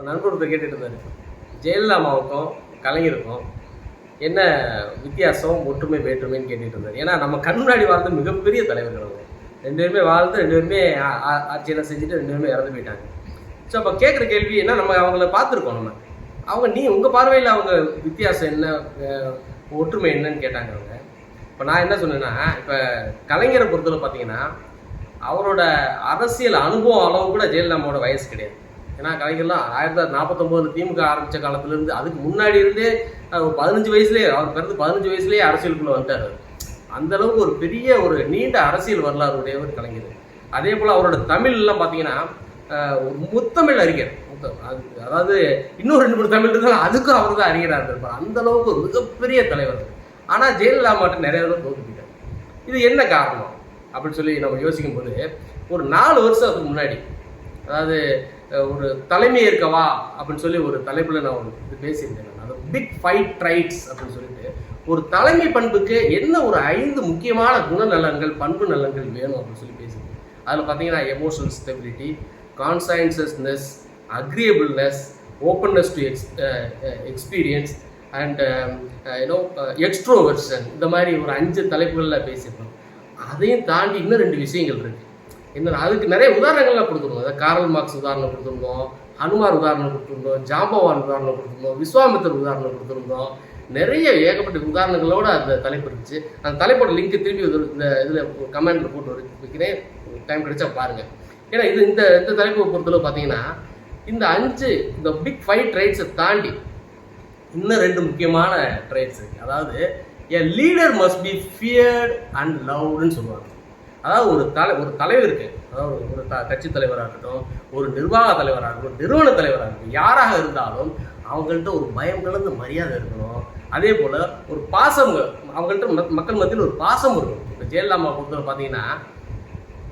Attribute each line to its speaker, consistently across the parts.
Speaker 1: நண்பர் ஒருத்தர் கேட்டுட்டு இருந்தார், ஜெயலலிதா அம்மாவுக்கும் கலைஞருக்கும் என்ன வித்தியாசம், ஒற்றுமை வேற்றுமைன்னு கேட்டுட்டு இருந்தார். ஏன்னா நம்ம கண் முன்னாடி வாழ்ந்த மிகப்பெரிய தலைவர்கள் அவங்க. 2 பேருமே வாழ்ந்து 2 பேருமே ஆட்சியெல்லாம் செஞ்சுட்டு 2 பேருமே இறந்து போயிட்டாங்க. ஸோ அப்போ கேட்குற கேள்வி என்ன, நம்ம அவங்கள பார்த்துருக்கோம். அவங்க உங்கள் பார்வையில் அவங்க வித்தியாசம் என்ன, ஒற்றுமை என்னன்னு கேட்டாங்க அவங்க. இப்போ நான் என்ன சொன்னேன்னா, இப்போ கலைஞரை பொறுத்தவரை பார்த்தீங்கன்னா அவரோட அரசியல் அனுபவம் அளவு கூட ஜெயலலிதாவோட வயசு கிடையாது. ஏன்னா கலைஞர்லாம் 1949 திமுக ஆரம்பித்த காலத்துலேருந்து அதுக்கு முன்னாடி இருந்தே 15 வயசுலேயே, அவர் பிறந்து 15 வயசுலேயே அரசியலுக்குள்ளே வந்துட்டார். அந்த அளவுக்கு ஒரு பெரிய ஒரு நீண்ட அரசியல் வரலாறு உடையவர் கலைஞர். அதே போல் அவரோட தமிழ்லாம் பார்த்தீங்கன்னா முத்தமிழ் அறிஞர், அதாவது இன்னும் 2-3 தமிழ் இருந்தாலும் அதுக்கும் அவர் தான் அறிஞராக இருந்திருப்பார். அந்த அளவுக்கு ஒரு மிகப்பெரிய தலைவர். ஆனால் ஜெயலலிதா மட்டும் நிறைய தடவை தோற்று போயிட்டார். இது என்ன காரணம் அப்படின்னு சொல்லி நம்ம யோசிக்கும் போது, ஒரு 4 வருஷத்துக்கு முன்னாடி, அதாவது ஒரு தலைமை ஏற்கவா அப்படின்னு சொல்லி ஒரு தலைப்புல நான் இது பேசியிருந்தேன். அது பிக் ஃபைட் ரைட்ஸ் அப்படின்னு சொல்லிட்டு ஒரு தலைமை பண்புக்கு என்ன ஒரு 5 முக்கியமான குணநலன்கள், பண்பு நலன்கள் வேணும் அப்படின்னு சொல்லி பேசியிருந்தேன். அதில் பார்த்தீங்கன்னா emotional stability, conscientiousness, agreeableness, openness to experience and extroversion, இந்த மாதிரி ஒரு 5 தலைப்புகளில் பேசியிருக்கோம். அதையும் தாண்டி இன்னும் 2 விஷயங்கள் இருக்குது. என்ன, அதுக்கு நிறைய உதாரணங்கள்லாம் கொடுத்துருந்தோம். அதாவது காரல் மார்க்ஸ் உதாரணம் கொடுத்துருந்தோம், ஹனுமார் உதாரணம் கொடுத்துருந்தோம், ஜாம்பவான் உதாரணம் கொடுத்துருந்தோம், விஸ்வாமித்தர் உதாரணம் கொடுத்துருந்தோம். நிறைய ஏகப்பட்ட உதாரணங்களோட அந்த தலைப்பு இருந்துச்சு. அந்த தலைப்போட லிங்க் திருப்பி இந்த இதில் கமெண்ட்ல போட்டு வைக்கிறேன், டைம் கிடைச்சா பாருங்கள். ஏன்னா இந்த தலைப்பை பொறுத்தளவு பார்த்தீங்கன்னா இந்த பிக் 5 ட்ரைட்ஸை தாண்டி இன்னும் 2 முக்கியமான ட்ரைட்ஸ் இருக்குது. அதாவது a leader must be feared and லவ்டுன்னு சொல்லுவாங்க. அதாவது ஒரு தலைவருக்கு, அதாவது ஒரு கட்சி தலைவராக இருக்கட்டும், ஒரு நிர்வாக தலைவராக இருக்கட்டும், நிறுவன தலைவராக இருக்கட்டும், யாராக இருந்தாலும் அவங்கள்ட்ட ஒரு பயம் கலந்த மரியாதை இருக்கணும். அதே போல் ஒரு பாசம், அவங்கள்ட்ட மக்கள் மத்தியில் ஒரு பாசம் இருக்கணும். இப்போ ஜெயலலிதா அம்மா பொறுத்தவரை பார்த்தீங்கன்னா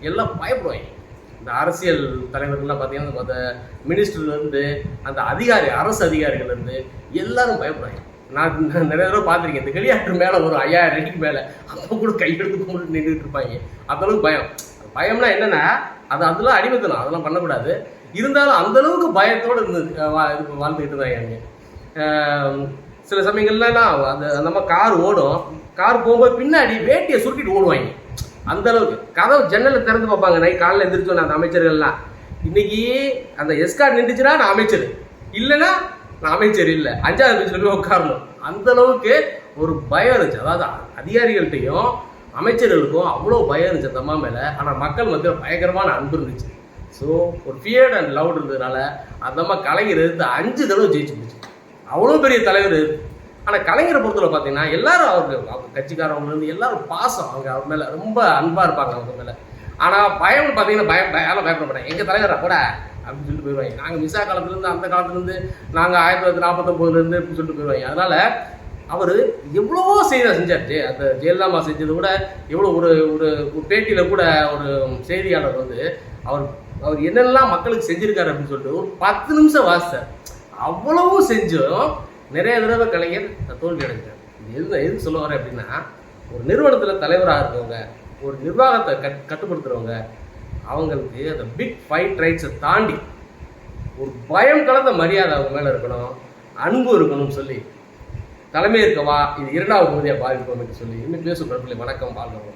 Speaker 1: எல்லாம் பயப்படுவாங்க. இந்த அரசியல் தலைவர்கள்லாம் பார்த்தீங்கன்னா அந்த மினிஸ்டர்லேருந்து அந்த அரசு அதிகாரிகள்லேருந்து எல்லாரும் பயப்படுவாங்க. நான் நிறைய தடவை பார்த்துருக்கேன். இந்த ஹெலிகாப்டர் மேலே ஒரு 5000 அடிக்கு மேலே அப்போ கூட கையெடுத்து கும்பிட்டு நின்றுட்டு இருப்பாங்க. அந்தளவுக்கு பயம்னா என்னென்னா அதெல்லாம் அடிமைத்தனம், அதெல்லாம் பண்ணக்கூடாது. இருந்தாலும் அந்தளவுக்கு பயத்தோடு வாழ்ந்துக்கிட்டு தான் எனக்கு. சில சமயங்கள்லாம் நம்ம கார் ஓடும், கார் போகும்போது பின்னாடி வேட்டியை சுருட்டிட்டு ஓடுவாங்க. அந்த அளவுக்கு கதவு ஜன்னலை திறந்து பார்ப்பாங்க. காலையில் எந்திரிச்சோன்னு அந்த அமைச்சர்கள்லாம், இன்னைக்கு அந்த எஸ்கார்ட் நின்றுச்சுன்னா நான் அமைச்சர், இல்லைன்னா நான் அமைச்சர் இல்லை, 5வது பெஞ்சில் போய் உட்காரணும். அந்த அளவுக்கு ஒரு பயம் இருந்துச்சு. அதாவது அதிகாரிகள்கிட்டையும் அமைச்சர்களுக்கும் அவ்வளோ பயம் இருந்துச்சு அந்த அம்மா மேலே. ஆனால் மக்கள் மத்தியில் பயங்கரமான அன்பு இருந்துச்சு. ஸோ ஒரு ஃபியர்ட் அண்ட் லவ் இருந்ததுனால அந்த அம்மா கலைஞர் எடுத்து 5 தடவை ஜெயிச்சு போச்சு. அவ்வளோ பெரிய தலைவர். ஆனால் கலைஞரை பொறுத்தவரை பார்த்தீங்கன்னா எல்லாரும் அவங்க கட்சிக்காரவங்கலேருந்து எல்லாரும் பாசம், அவர் மேலே ரொம்ப அன்பாக இருப்பாங்க அவங்க மேலே. ஆனால் பயம்னு பார்த்தீங்கன்னா யாரும் பயப்பட மாட்டாங்க. எங்கள் தலைவரா கூட அப்படின்னு சொல்லிட்டு போயிடுவாங்க. நாங்கள் மிசா காலத்துலேருந்து, அந்த காலத்துலேருந்து, நாங்கள் 1949 அப்படின்னு சொல்லிட்டு போயிடுவாங்க. அதனால் அவர் எவ்வளவோ செஞ்சாச்சு. அந்த ஜெயலலிதா செஞ்சது கூட எவ்வளோ ஒரு பேட்டியில் கூட ஒரு செய்தியாளர் அவர் என்னெல்லாம் மக்களுக்கு செஞ்சுருக்காரு அப்படின்னு சொல்லிட்டு ஒரு 10 நிமிஷம் வாசித்தார். அவ்வளவு செஞ்சும் நிறைய தடவை கலைஞர் தோல்வி அடைஞ்சார். எது சொல்ல வரேன் அப்படின்னா, ஒரு நிறுவனத்தில் தலைவராக இருக்கவங்க, ஒரு நிர்வாகத்தை கட்டுப்படுத்துகிறவங்க, அவங்களுக்கு அந்த பிக் 5 ரைட்ஸை தாண்டி ஒரு பயம் கலந்த மரியாதை அவங்க மேலே இருக்கணும், அன்பு இருக்கணும்னு சொல்லி தலைமை இருக்கவா இது 2வது பகுதியாக பாதிப்போம் சொல்லி இன்னும் பேசும். வணக்கம், வாழ்க்கை.